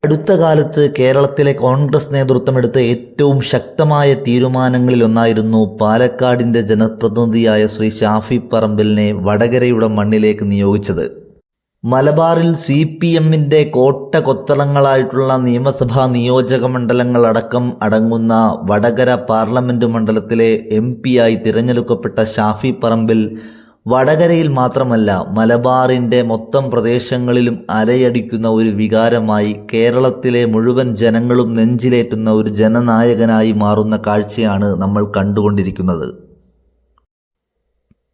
അടുത്ത കാലത്ത് കേരളത്തിലെ കോൺഗ്രസ് നേതൃത്വമെടുത്ത ഏറ്റവും ശക്തമായ തീരുമാനങ്ങളിലൊന്നായിരുന്നു പാലക്കാടിൻ്റെ ജനപ്രതിനിധിയായ ശ്രീ ഷാഫി പറമ്പിലിനെ വടകരയുടെ മണ്ണിലേക്ക് നിയോഗിച്ചത്. മലബാറിൽ CPMൻ്റെ കോട്ട കൊത്തളങ്ങളായിട്ടുള്ള നിയമസഭാ നിയോജക മണ്ഡലങ്ങളടക്കം അടങ്ങുന്ന വടകര പാർലമെൻറ്റ് മണ്ഡലത്തിലെ MP ആയി തിരഞ്ഞെടുക്കപ്പെട്ട ഷാഫി പറമ്പിൽ വടകരയിൽ മാത്രമല്ല മലബാറിൻ്റെ മൊത്തം പ്രദേശങ്ങളിലും അലയടിക്കുന്ന ഒരു വികാരമായി കേരളത്തിലെ മുഴുവൻ ജനങ്ങളും നെഞ്ചിലേറ്റുന്ന ഒരു ജനനായകനായി മാറുന്ന കാഴ്ചയാണ് നമ്മൾ കണ്ടുകൊണ്ടിരിക്കുന്നത്.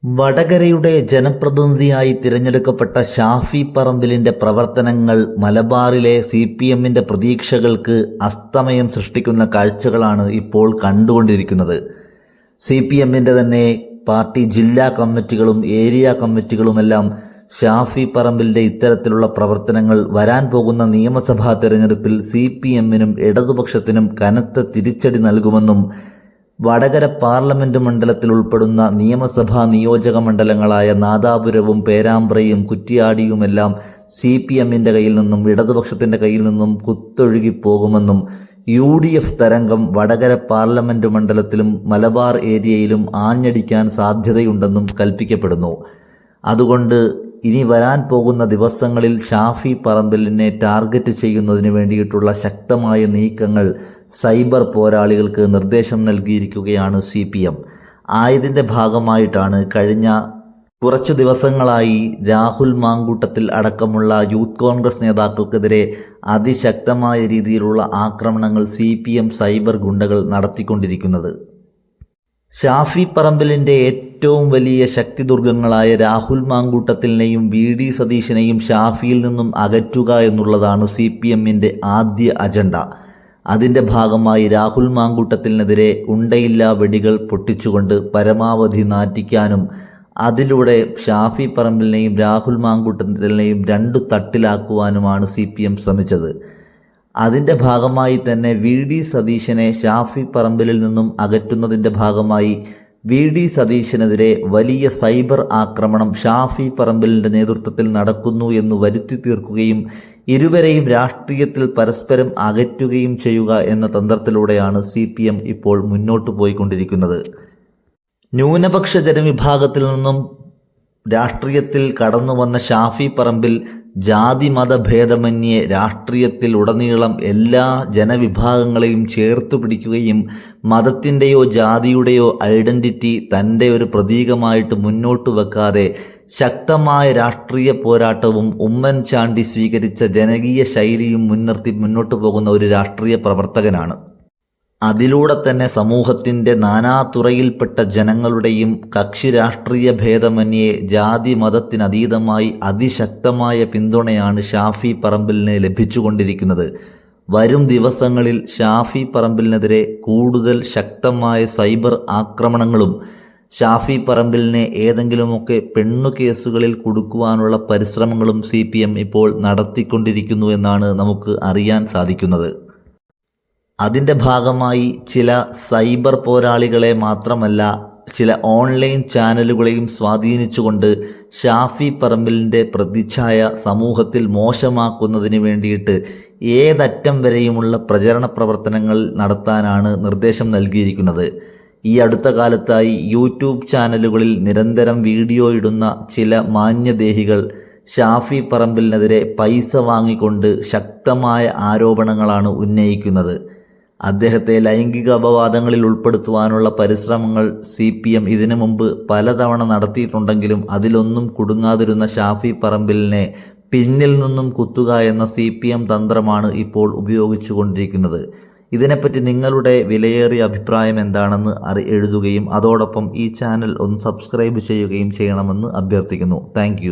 വടകരയുടെ ജനപ്രതിനിധിയായി തിരഞ്ഞെടുക്കപ്പെട്ട ഷാഫി പറമ്പിലിൻ്റെ പ്രവർത്തനങ്ങൾ മലബാറിലെ CPMൻ്റെ പ്രതീക്ഷകൾക്ക് അസ്തമയം സൃഷ്ടിക്കുന്ന കാഴ്ചകളാണ് ഇപ്പോൾ കണ്ടുകൊണ്ടിരിക്കുന്നത്. CPMൻ്റെ തന്നെ പാർട്ടി ജില്ലാ കമ്മിറ്റികളും ഏരിയ കമ്മിറ്റികളുമെല്ലാം ഷാഫി പറമ്പിലിൻ്റെ ഇത്തരത്തിലുള്ള പ്രവർത്തനങ്ങൾ വരാൻ പോകുന്ന നിയമസഭാ തെരഞ്ഞെടുപ്പിൽ CPMനും ഇടതുപക്ഷത്തിനും കനത്ത തിരിച്ചടി നൽകുമെന്നും വടകര പാർലമെൻറ്റ് മണ്ഡലത്തിൽ ഉൾപ്പെടുന്ന നിയമസഭാ നിയോജക മണ്ഡലങ്ങളായ നാദാപുരവും പേരാമ്പ്രയും കുറ്റിയാടിയുമെല്ലാം CPMൻ്റെ കയ്യിൽ നിന്നും ഇടതുപക്ഷത്തിൻ്റെ കയ്യിൽ നിന്നും കുത്തൊഴുകിപ്പോകുമെന്നും UDF തരംഗം വടകര പാർലമെൻറ്റ് മണ്ഡലത്തിലും മലബാർ ഏരിയയിലും ആഞ്ഞടിക്കാൻ സാധ്യതയുണ്ടെന്നും കൽപ്പിക്കപ്പെടുന്നു. അതുകൊണ്ട് ഇനി വരാൻ പോകുന്ന ദിവസങ്ങളിൽ ഷാഫി പറമ്പിലിനെ ടാർഗറ്റ് ചെയ്യുന്നതിന് വേണ്ടിയിട്ടുള്ള ശക്തമായ നീക്കങ്ങൾ സൈബർ പോരാളികൾക്ക് നിർദ്ദേശം നൽകിയിരിക്കുകയാണ് CPM. ആയതിൻ്റെ ഭാഗമായിട്ടാണ് കഴിഞ്ഞ കുറച്ചു ദിവസങ്ങളായി രാഹുൽ മാങ്കൂട്ടത്തിൽ അടക്കമുള്ള യൂത്ത് കോൺഗ്രസ് നേതാക്കൾക്കെതിരെ അതിശക്തമായ രീതിയിലുള്ള ആക്രമണങ്ങൾ CPM സൈബർ ഗുണ്ടകൾ നടത്തിക്കൊണ്ടിരിക്കുന്നത്. ഷാഫി പറമ്പിലിൻ്റെ ഏറ്റവും വലിയ ശക്തിദുർഗങ്ങളായ രാഹുൽ മാങ്കൂട്ടത്തിലിനെയും VD സതീശനെയും ഷാഫിയിൽ നിന്നും അകറ്റുക എന്നുള്ളതാണ് CPMൻ്റെ ആദ്യ അജണ്ട. അതിൻ്റെ ഭാഗമായി രാഹുൽ മാങ്കൂട്ടത്തിനെതിരെ ഉണ്ടയില്ലാ വെടികൾ പൊട്ടിച്ചുകൊണ്ട് പരമാവധി നാറ്റിക്കാനും അതിലൂടെ ഷാഫി പറമ്പിലിനെയും രാഹുൽ മാങ്കൂട്ടത്തിനെയും രണ്ടു തട്ടിലാക്കുവാനുമാണ് CPM ശ്രമിച്ചത്. അതിൻ്റെ ഭാഗമായി തന്നെ VD സതീശനെ ഷാഫി പറമ്പിലിൽ നിന്നും അകറ്റുന്നതിൻ്റെ ഭാഗമായി VD സതീശനെതിരെ വലിയ സൈബർ ആക്രമണം ഷാഫി പറമ്പിലിൻ്റെ നേതൃത്വത്തിൽ നടക്കുന്നു എന്ന് വരുത്തി തീർക്കുകയും ഇരുവരെയും രാഷ്ട്രീയത്തിൽ പരസ്പരം അകറ്റുകയും ചെയ്യുക എന്ന തന്ത്രത്തിലൂടെയാണ് CPM ഇപ്പോൾ മുന്നോട്ട് പോയിക്കൊണ്ടിരിക്കുന്നത്. ന്യൂനപക്ഷ ജനവിഭാഗത്തിൽ നിന്നും രാഷ്ട്രീയത്തിൽ കടന്നു വന്ന ഷാഫി പറമ്പിൽ ജാതി മതഭേദമന്യേ രാഷ്ട്രീയത്തിൽ ഉടനീളം എല്ലാ ജനവിഭാഗങ്ങളെയും ചേർത്തു പിടിക്കുകയും മതത്തിൻ്റെയോ ജാതിയുടെയോ ഐഡൻറ്റിറ്റി തൻ്റെ ഒരു പ്രതീകമായിട്ട് മുന്നോട്ട് വെക്കാതെ ശക്തമായ രാഷ്ട്രീയ പോരാട്ടവും ഉമ്മൻചാണ്ടി സ്വീകരിച്ച ജനകീയ ശൈലിയും മുൻനിർത്തി മുന്നോട്ട് പോകുന്ന ഒരു രാഷ്ട്രീയ പ്രവർത്തകനാണ്. അതിലൂടെ തന്നെ സമൂഹത്തിൻ്റെ നാനാതുറയിൽപ്പെട്ട ജനങ്ങളുടെയും കക്ഷി രാഷ്ട്രീയ ഭേദമന്യേ ജാതി മതത്തിനതീതമായി അതിശക്തമായ പിന്തുണയാണ് ഷാഫി പറമ്പിലിന് ലഭിച്ചുകൊണ്ടിരിക്കുന്നത്. വരും ദിവസങ്ങളിൽ ഷാഫി പറമ്പിലിനെതിരെ കൂടുതൽ ശക്തമായ സൈബർ ആക്രമണങ്ങളും ഷാഫി പറമ്പിലിനെ ഏതെങ്കിലുമൊക്കെ പെണ്ണുകേസുകളിൽ കുടുക്കുവാനുള്ള പരിശ്രമങ്ങളും CPM ഇപ്പോൾ നടത്തിക്കൊണ്ടിരിക്കുന്നു എന്നാണ് നമുക്ക് അറിയാൻ സാധിക്കുന്നത്. അതിൻ്റെ ഭാഗമായി ചില സൈബർ പോരാളികളെ മാത്രമല്ല ചില ഓൺലൈൻ ചാനലുകളെയും സ്വാധീനിച്ചുകൊണ്ട് ഷാഫി പറമ്പിലിൻ്റെ പ്രതിച്ഛായ സമൂഹത്തിൽ മോശമാക്കുന്നതിന് വേണ്ടിയിട്ട് ഏതറ്റം വരെയുമുള്ള പ്രചരണ പ്രവർത്തനങ്ങൾ നടത്താനാണ് നിർദ്ദേശം നൽകിയിരിക്കുന്നത്. ഈ അടുത്ത കാലത്തായി YouTube ചാനലുകളിൽ നിരന്തരം വീഡിയോ ഇടുന്ന ചില മാന്യദേഹികൾ ഷാഫി പറമ്പിലിനെതിരെ പൈസ വാങ്ങിക്കൊണ്ട് ശക്തമായ ആരോപണങ്ങളാണ് ഉന്നയിക്കുന്നത്. അദ്ദേഹത്തെ ലൈംഗിക അപവാദങ്ങളിൽ ഉൾപ്പെടുത്തുവാനുള്ള പരിശ്രമങ്ങൾ CPM ഇതിനു മുമ്പ് പലതവണ നടത്തിയിട്ടുണ്ടെങ്കിലും അതിലൊന്നും കുടുങ്ങാതിരുന്ന ഷാഫി പറമ്പിലിനെ പിന്നിൽ നിന്നും കുത്തുക എന്ന CPM തന്ത്രമാണ് ഇപ്പോൾ ഉപയോഗിച്ചുകൊണ്ടിരിക്കുന്നത്. ഇതിനെപ്പറ്റി നിങ്ങളുടെ വിലയേറിയ അഭിപ്രായം എന്താണെന്ന് എഴുതുകയും അതോടൊപ്പം ഈ ചാനൽ ഒന്ന് സബ്സ്ക്രൈബ് ചെയ്യുകയും ചെയ്യണമെന്ന് അഭ്യർത്ഥിക്കുന്നു. താങ്ക്